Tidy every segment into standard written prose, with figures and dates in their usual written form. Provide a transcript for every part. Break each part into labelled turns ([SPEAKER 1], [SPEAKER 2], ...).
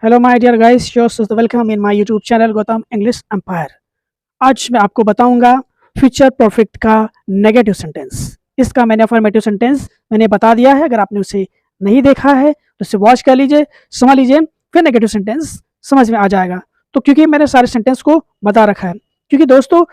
[SPEAKER 1] Hello my dear guys, your welcome in my YouTube channel Gautam English empire. आज मैं आपको बताऊंगा फ्यूचर परफेक्ट का नेगेटिव सेंटेंस। इसका मैंने अफर्मेटिव सेंटेंस मैंने बता दिया है। अगर आपने उसे नहीं देखा है तो उसे वॉच कर लीजिए, समझ लीजिए, फिर नेगेटिव सेंटेंस समझ में आ जाएगा। तो क्योंकि मैंने सारे सेंटेंस को बता रखा है, क्योंकि दोस्तों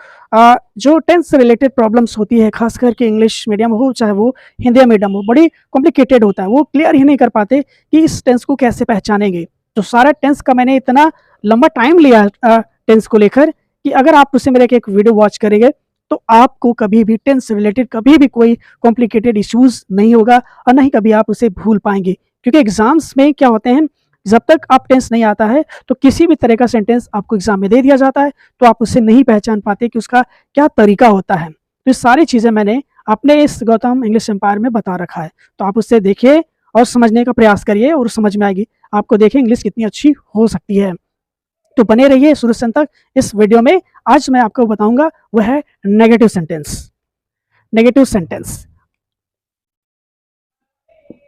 [SPEAKER 1] जो टेंस से रिलेटेड प्रॉब्लम्स होती है, खास करके इंग्लिश मीडियम हो चाहे वो हिंदी मीडियम हो, बड़ी कॉम्प्लिकेटेड होता है। वो क्लियर ही नहीं कर पाते कि इस टेंस को कैसे पहचानेंगे। तो सारा टेंस का मैंने इतना लंबा टाइम लिया टेंस को लेकर कि अगर आप उससे मेरे एक वीडियो वॉच करेंगे तो आपको कभी भी टेंस से रिलेटेड कभी भी कोई कॉम्प्लिकेटेड इश्यूज नहीं होगा और ना ही कभी आप उसे भूल पाएंगे। क्योंकि एग्जाम्स में क्या होते हैं, जब तक आप टेंस नहीं आता है तो किसी भी तरह का सेंटेंस आपको एग्जाम में दे दिया जाता है तो आप उसे नहीं पहचान पाते कि उसका क्या तरीका होता है। तो ये सारी चीज़ें मैंने अपने इस गौतम इंग्लिश एम्पायर में बता रखा है। तो आप उससे देखिए और समझने का प्रयास करिए और समझ में आएगी आपको। देखिए इंग्लिश कितनी अच्छी हो सकती है। तो बने रहिए शुरू से अंत तक इस वीडियो में। आज मैं आपको बताऊंगा वह है negative sentence. Negative sentence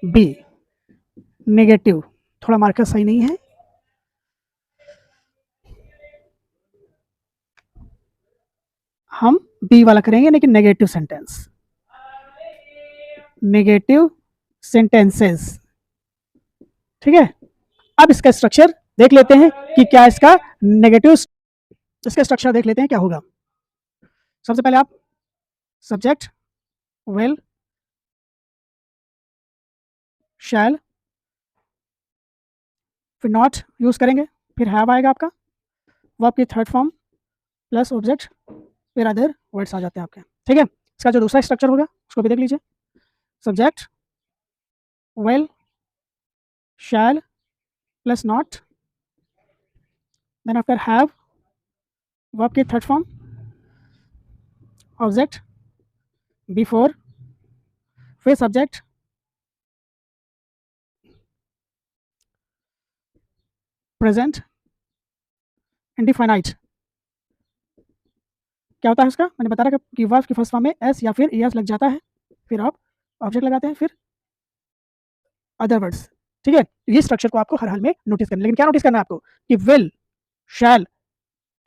[SPEAKER 1] B, negative. थोड़ा मार्कर सही नहीं है, हम बी वाला करेंगे, लेकिन नेगेटिव सेंटेंस, नेगेटिव सेंटेंसेस। ठीक है, अब इसका स्ट्रक्चर देख लेते हैं कि क्या इसका नेगेटिव, इसका स्ट्रक्चर देख लेते हैं क्या होगा। सबसे पहले आप सब्जेक्ट विल शैल, फिर नॉट यूज करेंगे, फिर हैव आएगा आपका, वर्ब की थर्ड फॉर्म प्लस ऑब्जेक्ट, फिर अदर वर्ड्स आ जाते हैं आपके। ठीक है, इसका जो दूसरा स्ट्रक्चर होगा उसको भी देख लीजिए। Subject will shall plus not, then after have, verb की थर्ड फॉर्म, ऑब्जेक्ट बिफोर, फिर सब्जेक्ट, प्रेजेंट, इंडिफाइनाइट। क्या होता है इसका, मैंने बता रहा कि वर्ब की फर्स्ट फॉर्म में एस या फिर एस लग जाता है, फिर आप ऑब्जेक्ट लगाते हैं, फिर अदर वर्ड्स। ठीक है, ये स्ट्रक्चर को आपको हर हाल में नोटिस करना है। लेकिन क्या नोटिस करना है आपको कि विल शैल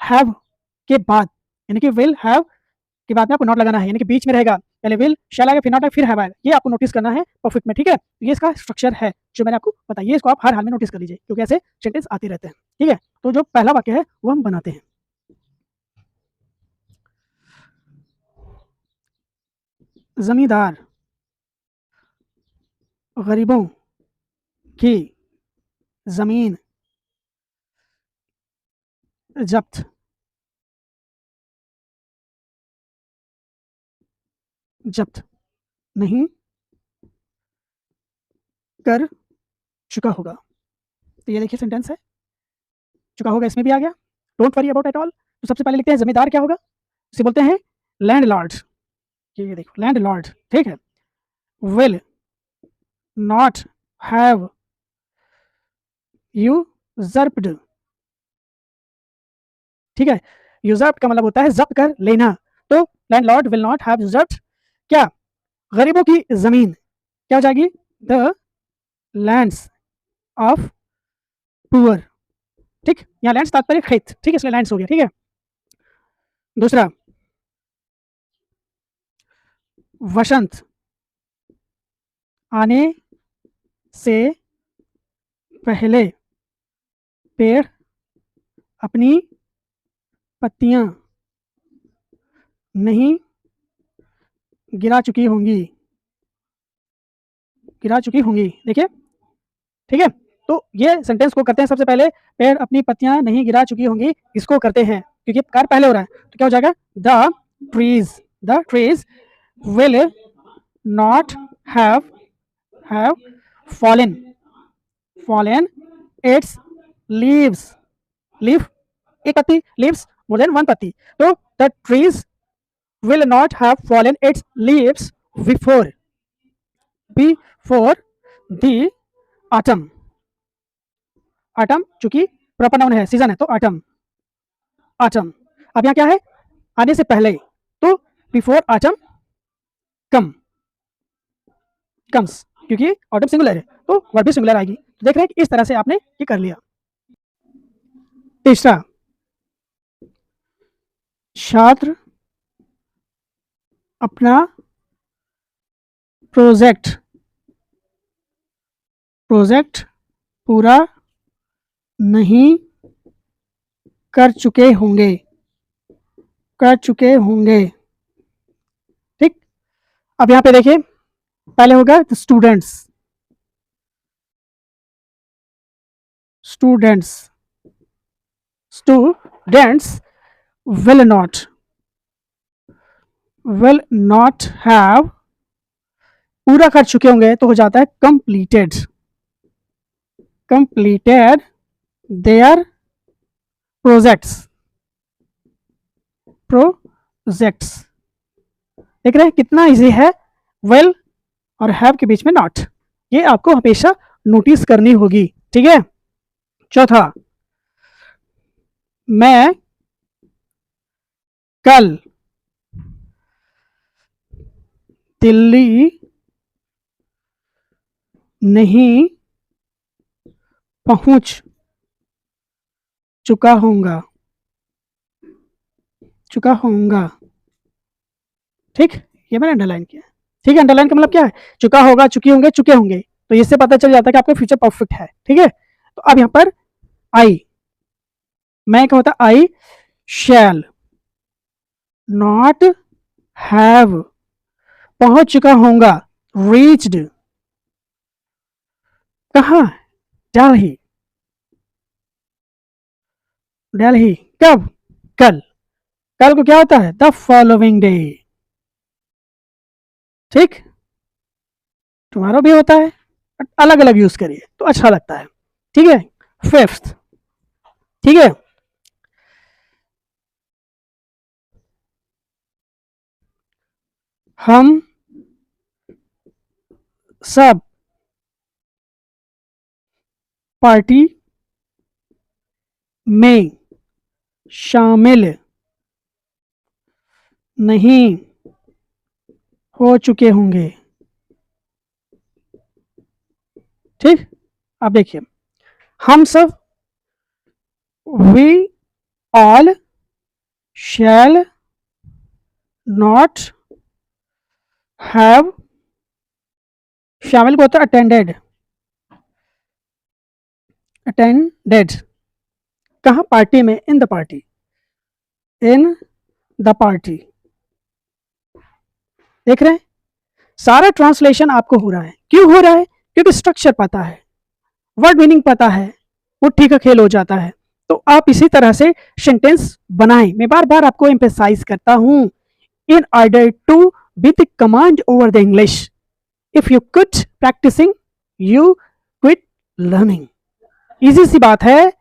[SPEAKER 1] हैव के बाद, यानी कि विल हैव के बाद में आपको नॉट लगाना है, यानी कि बीच में रहेगा। पहले विल शैल आएगा, फिर नॉट आएगा, फिर हैव आएगा। ये आपको नोटिस करना है परफेक्ट में। ठीक है, ये इसका स्ट्रक्चर है जो मैंने आपको बताया। इसको आप हर हाल में नोटिस कर लीजिए, क्योंकि ऐसे सेंटेंस आते रहते हैं। ठीक है, तो जो पहला वाक्य है वो हम बनाते हैं। जमींदार गरीबों की जमीन जब्त जब्त नहीं कर चुका होगा। तो ये देखिए सेंटेंस है, चुका होगा इसमें भी आ गया, don't worry about at all. तो सबसे पहले लिखते हैं जमींदार क्या होगा, इसे बोलते हैं लैंडलॉर्ड। ये देखो लैंडलॉर्ड। ठीक है, विल नॉट हैव यूजर्प्ड। ठीक है, यूजर्प्ड का मतलब होता है जब्त कर लेना। तो लैंडलॉर्ड विल नॉट हैव यूजर्प्ड क्या, गरीबों की जमीन। क्या हो जाएगी, द लैंड्स ऑफ पुअर। ठीक, यहाँ लैंड्स तात्पर्य खेत, ठीक है, इसलिए लैंड्स हो गया। ठीक है, दूसरा वसंत आने से पहले पेड़ अपनी पत्तियां नहीं गिरा चुकी होंगी, गिरा चुकी होंगी। देखिए, ठीक है, तो ये सेंटेंस को करते हैं सबसे पहले, पेड़ अपनी पत्तियां नहीं गिरा चुकी होंगी, इसको करते हैं क्योंकि कार्य पहले हो रहा है। तो क्या हो जाएगा, the trees will not have fallen fallen it's leaves. Leave एक पत्ती, लीव्स मोर देन वन पत्ती। तो the trees will not have fallen it's leaves before before the autumn. Autumn चूंकि प्रॉपर नाउन है, सीजन है, तो ऑटम ऑटम। अब यहाँ क्या है, आने से पहले, तो बिफोर ऑटम कम कम्स, क्योंकि ऑटम सिंगुलर है तो वर्ब भी सिंगुलर आएगी। तो देख रहे हैं कि इस तरह से आपने ये कर लिया। तीसरा, छात्र अपना प्रोजेक्ट पूरा नहीं कर चुके होंगे। ठीक, अब यहां पे देखिए, पहले होगा स्टूडेंट्स will not have, पूरा कर चुके होंगे तो हो जाता है completed their projects। देख रहे हैं कितना इजी है, वेल और हैव के बीच में नॉट, ये आपको हमेशा नोटिस करनी होगी। ठीक है, चौथा, मैं कल दिल्ली नहीं पहुंच चुका होऊंगा। ठीक, ये मैंने अंडरलाइन किया। ठीक है, अंडरलाइन का मतलब क्या है, चुका होगा, चुकी होंगे, चुके होंगे, तो इससे पता चल जाता है कि आपका फ्यूचर परफेक्ट है। ठीक है, तो अब यहां पर आई, मैं क्या होता है, आई शैल नॉट हैव, पहुंच चुका होऊंगा, रीच्ड, कहां, दिल्ली, कब, कल को क्या होता है, द फॉलोइंग डे। ठीक, टुमारो भी होता है, अलग अलग यूज करिए तो अच्छा लगता है। ठीक है, फिफ्थ, ठीक है, हम सब पार्टी में शामिल नहीं हो चुके होंगे। ठीक, अब देखिए, हम सब, we all shall not have, शामिल को होता है अटेंडेड, कहां, पार्टी में, इन द पार्टी। देख रहे हैं, सारा ट्रांसलेशन आपको हो रहा है, क्यों हो रहा है, क्योंकि स्ट्रक्चर पता है, वर्ड मीनिंग पता है, वो ठीक का खेल हो जाता है। तो आप इसी तरह से सेंटेंस बनाएं। मैं बार बार आपको एम्फेसाइज करता हूं, in order to be the command over the English, if you quit practising you quit learning. Easy सी बात है,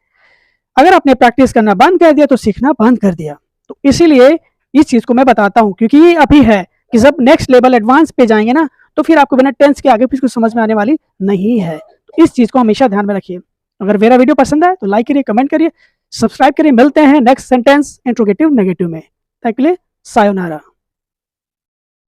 [SPEAKER 1] अगर आपने प्रैक्टिस करना बंद कर दिया तो सीखना बंद कर दिया। तो इसीलिए इस चीज को मैं बताता हूं, क्योंकि ये अभी है कि जब नेक्स्ट लेवल एडवांस पे जाएंगे ना, तो फिर आपको बिना टेंस के आगे फिर कुछ समझ में आने वाली नहीं है। तो इस चीज को हमेशा ध्यान में रखिए। अगर मेरा वीडियो पसंद आए तो लाइक करिए, कमेंट करिए, सब्सक्राइब करिए। मिलते हैं नेक्स्ट सेंटेंस इंट्रोगेटिव नेगेटिव में। तब के लिए सायोनारा।